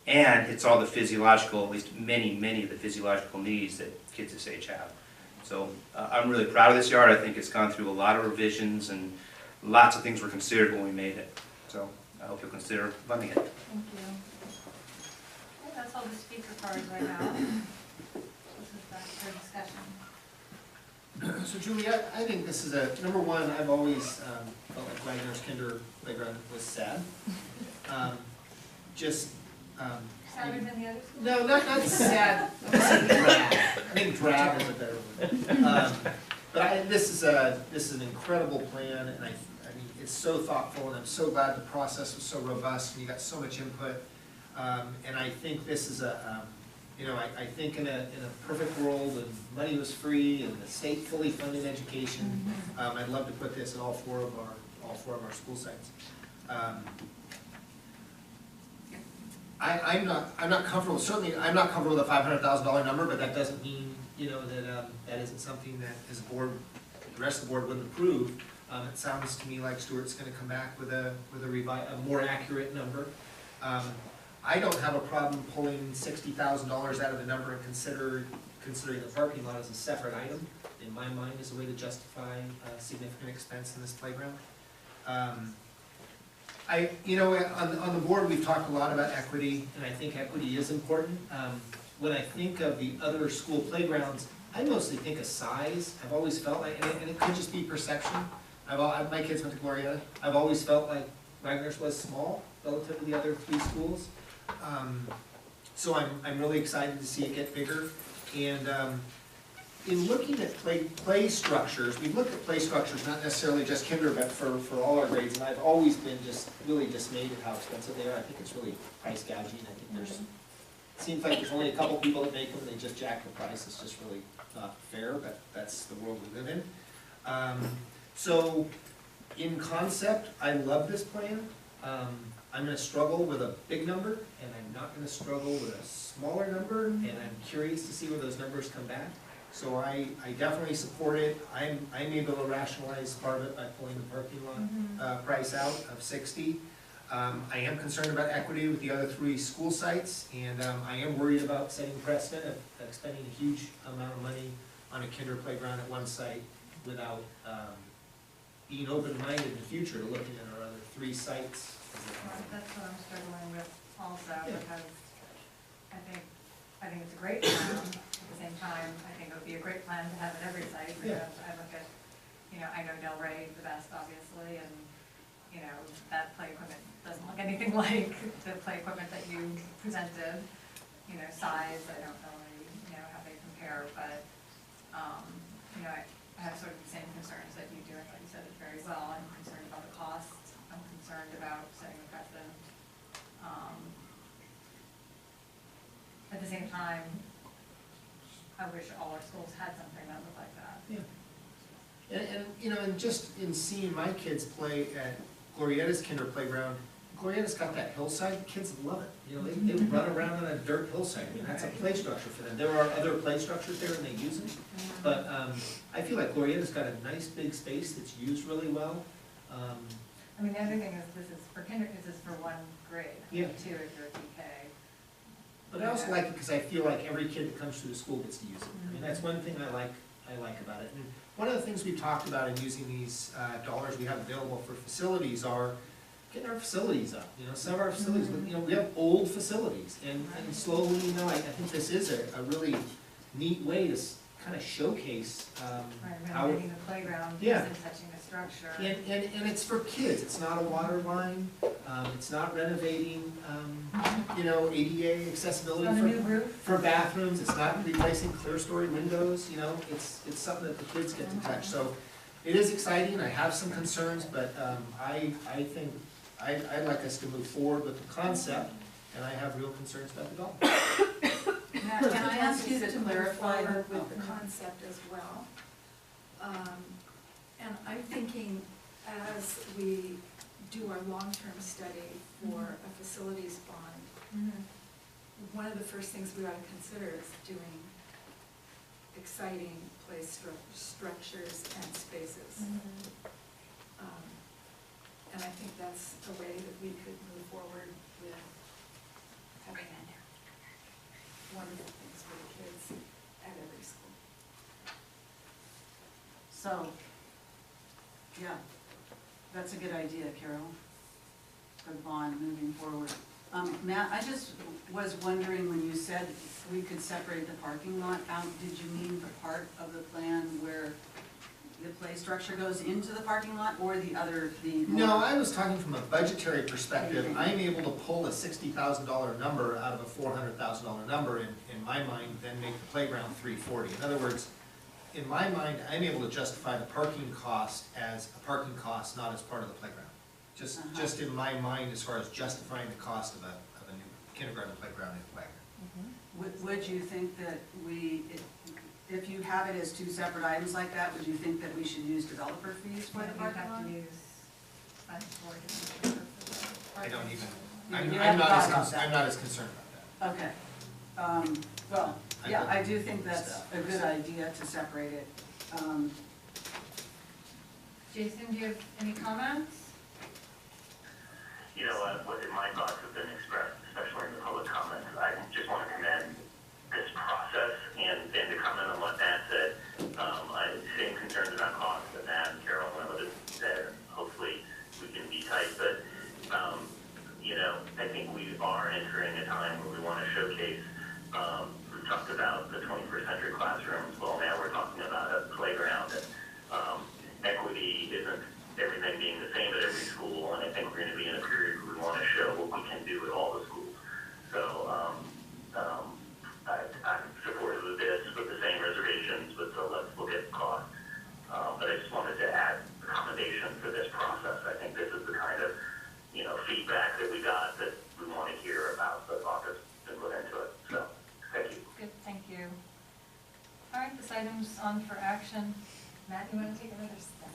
and it's all the physiological, at least many of the physiological needs that kids this age have. So I'm really proud of this yard. I think it's gone through a lot of revisions and lots of things were considered when we made it. So I hope you'll consider funding it. Thank you. Okay, that's all the speaker cards right now. This is back for discussion. So Julie, I think this is number one, I've always felt like Wagner's Kinder Playground was sad. Sadder than the other schools? No, not sad, I say drab. I think drab is a better word. But this is an incredible plan, and I mean, it's so thoughtful, and I'm so glad the process was so robust, and you got so much input. And I think this is I think in a perfect world, and money was free, and the state fully funded education, I'd love to put this at all four of our school sites. I'm not comfortable. Certainly, I'm not comfortable with a $500,000 number, but that doesn't mean that isn't something that as a board, the rest of the board wouldn't approve. It sounds to me like Stuart's going to come back with a more accurate number. I don't have a problem pulling $60,000 out of the number and considering the parking lot as a separate item. In my mind, as a way to justify significant expense in this playground. On the board, we've talked a lot about equity, and I think equity is important. When I think of the other school playgrounds, I mostly think of size. I've always felt like, and it could just be perception. My kids went to Glorieta. I've always felt like Wagner's was small relative to the other three schools. So I'm really excited to see it get bigger. And in looking at play structures, we've looked at play structures, not necessarily just kinder, but for all our grades, and I've always been really dismayed at how expensive they are. I think it's really price gouging. I think it seems like there's only a couple people that make them, and they just jack the price. It's just really not fair, but that's the world we live in. So in concept, I love this plan. I'm going to struggle with a big number, and I'm not going to struggle with a smaller number, and I'm curious to see where those numbers come back. So I definitely support it. I'm able to rationalize part of it by pulling the parking lot price out of 60. I am concerned about equity with the other three school sites, and I am worried about setting precedent of spending a huge amount of money on a kinder playground at one site without being open-minded in the future to looking at our other three sites. That's what I'm struggling with also, because I think it's a great plan. At the same time, I think it would be a great plan to have at every site, because I look at, I know Del Rey the best, obviously, and, that play equipment doesn't look anything like the play equipment that you presented. Size, I don't really, how they compare, but, I have sort of the same concerns that you do. I thought you said it very well. I'm concerned about the costs. I'm concerned about setting a precedent. At the same time, I wish all our schools had something that looked like that. Yeah. And just in seeing my kids play at Glorieta's kinder playground, Glorieta's got that hillside. Kids love it. They run around on a dirt hillside. I mean, that's a play structure for them. There are other play structures there, and they use them. But I feel like Glorieta's got a nice big space that's used really well. I mean, the other thing is, this is for kinder, this is for one grade. Yeah. 2 if you're a TK. But I also like it because I feel like every kid that comes through the school gets to use it. I mean, that's one thing I like about it. And one of the things we've talked about in using these dollars we have available for facilities are getting our facilities up. Some of our facilities, we have old facilities, and slowly, I think this is a really neat way to kind of showcase how renovating the playground, isn't touching the structure. And it's for kids. It's not a water line. It's not renovating, ADA accessibility It's not a new roof. for bathrooms. It's not replacing clear story windows. It's something that the kids get to touch. So it is exciting. I have some concerns, but I think I'd like us to move forward with the concept, and I have real concerns about the goal. Can I ask you to clarify with the concept as well? And I'm thinking, as we do our long-term study for a facilities bond, one of the first things we ought to consider is doing exciting play structures and spaces. And I think that's a way that we could move forward with having So, yeah, that's a good idea, Carol. Good bond moving forward. Matt, I just was wondering when you said we could separate the parking lot out, did you mean the part of the plan where the play structure goes into the parking lot, or the other, No, I was talking from a budgetary perspective. I am able to pull a $60,000 number out of a $400,000 number in my mind, then make the playground $340,000. In other words, in my mind, I'm able to justify the parking cost as a parking cost, not as part of the playground. Just in my mind, as far as justifying the cost of a new kindergarten playground in Wagner. Would you think that if you have it as two separate items like that, would you think that we should use developer fees for the You parking have lot? to use funds for it. I don't even, You I'm haven't thought about not that. as concerned about that. Okay. Well, yeah, I do think that's a good idea to separate it. Jason, do you have any comments? You know, my thoughts have been expressed, especially in the public comments. I just want to commend this process and to comment on what Matt said. I have the same concerns about cost that Matt and Carol and others said. Hopefully we can be tight, but, you know, I think we are entering a time where we want to showcase, we talked about the 21st century classrooms. Well, now we're talking about a playground, and equity isn't everything being the same at every school, and I think we're going to be in a period where we want to show what we can do at all the schools. So I'm supportive of this with the same reservations, but so let's look at cost. But I just wanted to add a commendation for this process. I think this is the kind of, you know, feedback that we got that we want to hear about the thought that's been put into it. So, thank you. Good, thank you. All right, this item's on for action. Matt, you want to take another stab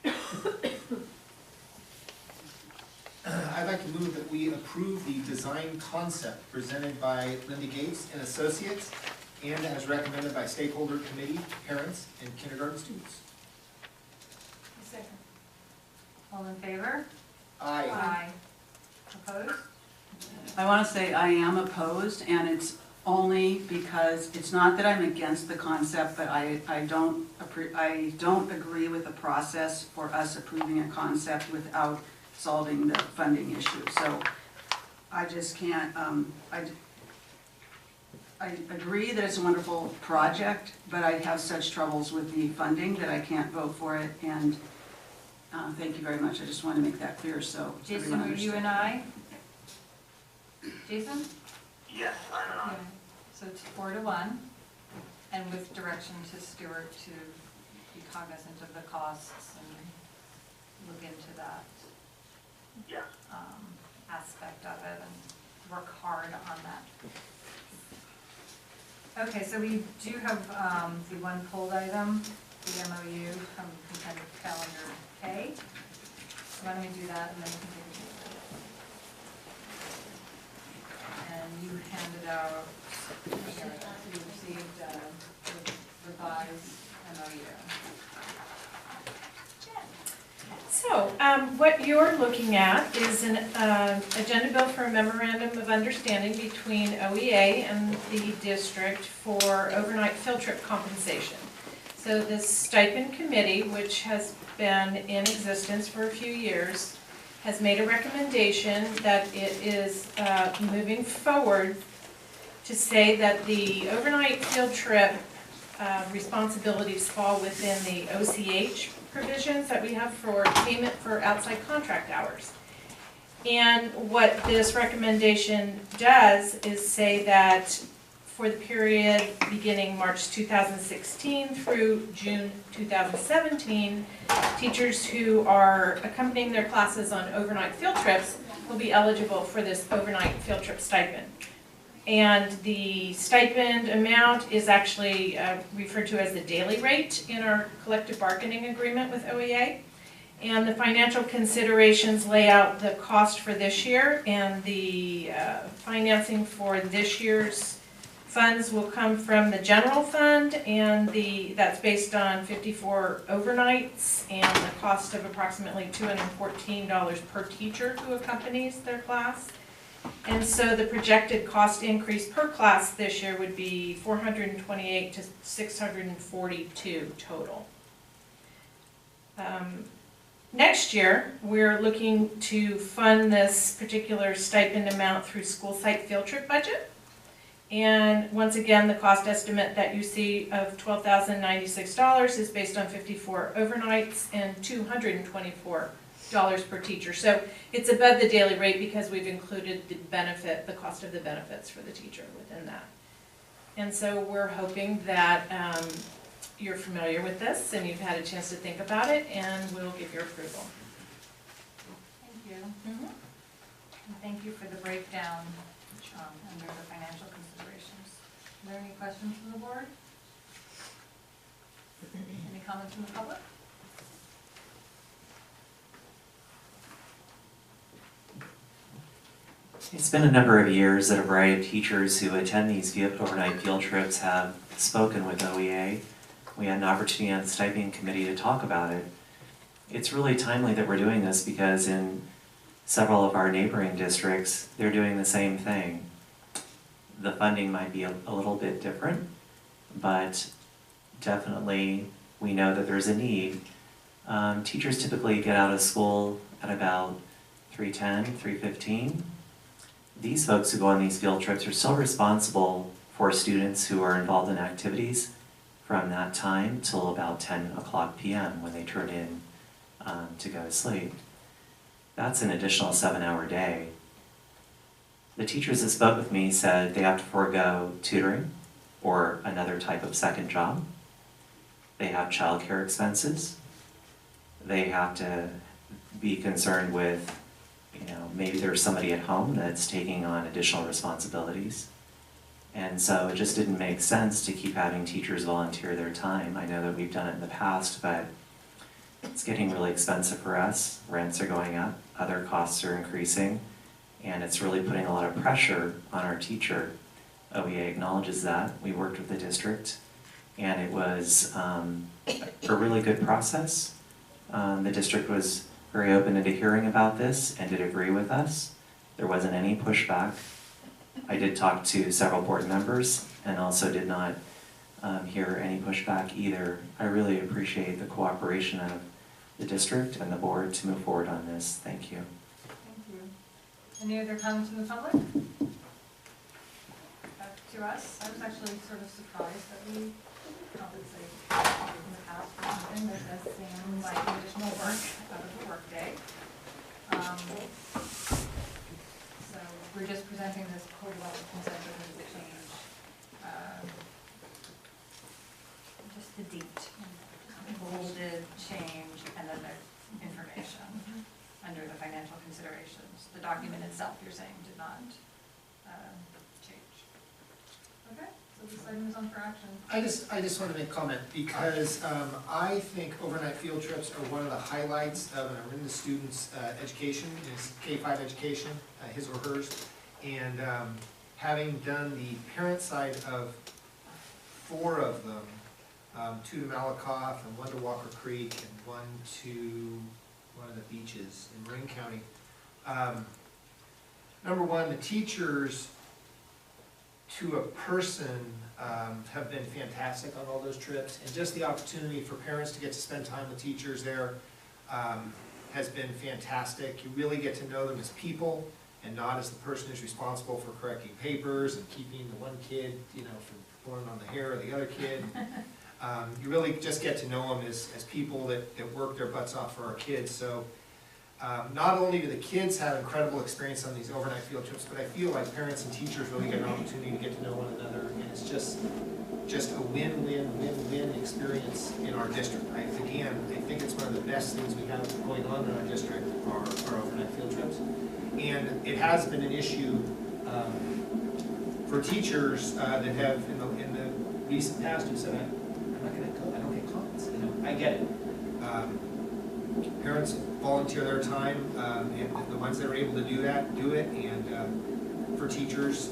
at it? I'd like to move that we approve the design concept presented by Linda Gates and Associates and as recommended by stakeholder committee, parents, and kindergarten students. Second. All in favor? Aye. Aye. Opposed? I want to say I am opposed, and it's only because, it's not that I'm against the concept, but I don't agree with the process for us approving a concept without solving the funding issue. So I just can't, I agree that it's a wonderful project, but I have such troubles with the funding that I can't vote for it, and thank you very much. I just want to make that clear so Jason, everyone were you understands. and I? Jason? Yes, I'm an aye. So it's 4-1, and with direction to Stuart to be cognizant of the costs and look into that Yeah. aspect of it and work hard on that. Okay, so we do have the one pulled item, the MOU from consent calendar K. So why don't we do that and then we can take a vote. And you handed out, you received the revised MOU. So, what you're looking at is an agenda bill for a memorandum of understanding between OEA and the district for overnight field trip compensation. So this stipend committee, which has been in existence for a few years, has made a recommendation that it is moving forward to say that the overnight field trip responsibilities fall within the OCH provisions that we have for payment for outside contract hours. And what this recommendation does is say that for the period beginning March 2016 through June 2017, teachers who are accompanying their classes on overnight field trips will be eligible for this overnight field trip stipend. And the stipend amount is actually referred to as the daily rate in our collective bargaining agreement with OEA. And the financial considerations lay out the cost for this year, and the financing for this year's funds will come from the general fund, and that's based on 54 overnights and the cost of approximately $214 per teacher who accompanies their class. And so the projected cost increase per class this year would be 428 to 642 total. Next year, we're looking to fund this particular stipend amount through school site field trip budget. And once again, the cost estimate that you see of $12,096 is based on 54 overnights and $224 per teacher. So it's above the daily rate because we've included the cost of the benefits for the teacher within that. And so we're hoping that you're familiar with this and you've had a chance to think about it, and we'll give your approval. Thank you. And thank you for the breakdown under the financial considerations. Are there any questions from the board? Any comments from the public? It's been a number of years that a variety of teachers who attend these overnight field trips have spoken with OEA. We had an opportunity on the stipend committee to talk about it. It's really timely that we're doing this because in several of our neighboring districts, they're doing the same thing. The funding might be a little bit different, but definitely we know that there's a need. Teachers typically get out of school at about 3:10, 3:15. These folks who go on these field trips are still responsible for students who are involved in activities from that time till about 10 o'clock p.m. when they turn in to go to sleep. That's an additional 7-hour day. The teachers that spoke with me said they have to forego tutoring or another type of second job. They have childcare expenses. They have to be concerned with, maybe there's somebody at home that's taking on additional responsibilities. And so it just didn't make sense to keep having teachers volunteer their time. I know that we've done it in the past, but it's getting really expensive for us. Rents are going up, other costs are increasing, and it's really putting a lot of pressure on our teacher. OEA acknowledges that. We worked with the district, and it was a really good process. The district was very open into hearing about this and did agree with us. There wasn't any pushback. I did talk to several board members and also did not hear any pushback either. I really appreciate the cooperation of the district and the board to move forward on this. Thank you. Thank you. Any other comments from the public? Back to us. I was actually sort of surprised that we compensate in the past for something that does seem like additional work out of the workday. So we're just presenting this code level consent with the change, just the date, bolded change, and then the information under the financial considerations. The document itself, you're saying, did not change. Okay, so this item is on for action. I just want to make a comment because I think overnight field trips are one of the highlights of an Orinda student's education, his K-5 education, his or hers. And having done the parent side of 4 of them, 2 to Malakoff and 1 to Walker Creek and 1 to one of the beaches in Marin County. Number one, the teachers to a person have been fantastic on all those trips, and just the opportunity for parents to get to spend time with teachers there has been fantastic. You really get to know them as people and not as the person who's responsible for correcting papers and keeping the one kid, from pulling on the hair of the other kid. You really just get to know them as people that work their butts off for our kids. So not only do the kids have incredible experience on these overnight field trips, but I feel like parents and teachers really get an opportunity to get to know one another, and it's just a win-win-win-win experience in our district. I think it's one of the best things we have going on in our district, our overnight field trips. And it has been an issue for teachers that have, in the recent past, who said, I'm not going to go, I don't get comments. I get it. Parents volunteer their time, and the ones that are able to do that, do it. And for teachers,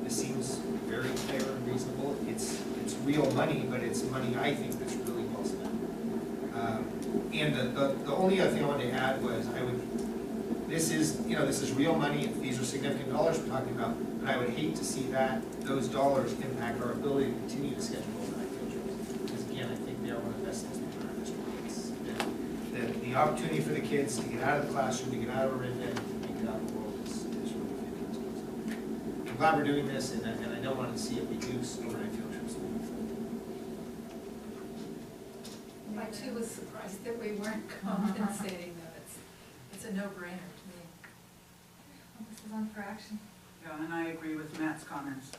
this seems very fair and reasonable. It's real money, but it's money I think that's really well spent. And the only other thing I wanted to add was this is, you know, this is real money, these are significant dollars we're talking about, but I would hate to see those dollars impact our ability to continue to schedule overnight field trips. Because again, I think they are one of the best things we do in our district. The opportunity for the kids to get out of the classroom, to get out of Orinda, and to get out of the world is really fantastic. So I'm glad we're doing this, and I don't want to see it reduce overnight field trips. I too was surprised that we weren't compensating them. It's a no-brainer to me. Well, this is on for action. Yeah, and I agree with Matt's comments.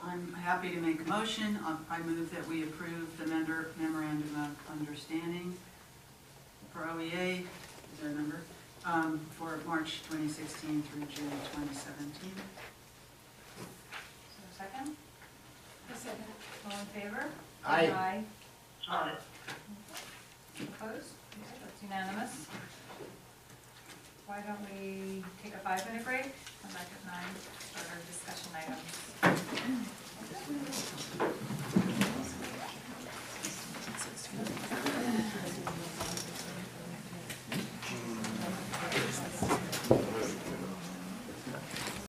I'm happy to make a motion. I move that we approve the memorandum of understanding for OEA, is there a number, for March 2016 through June 2017. Is there a second? A second. All in favor? Aye. Aye. Opposed? Okay, that's unanimous. Why don't we take a 5-minute break, come back at 9, start our discussion items.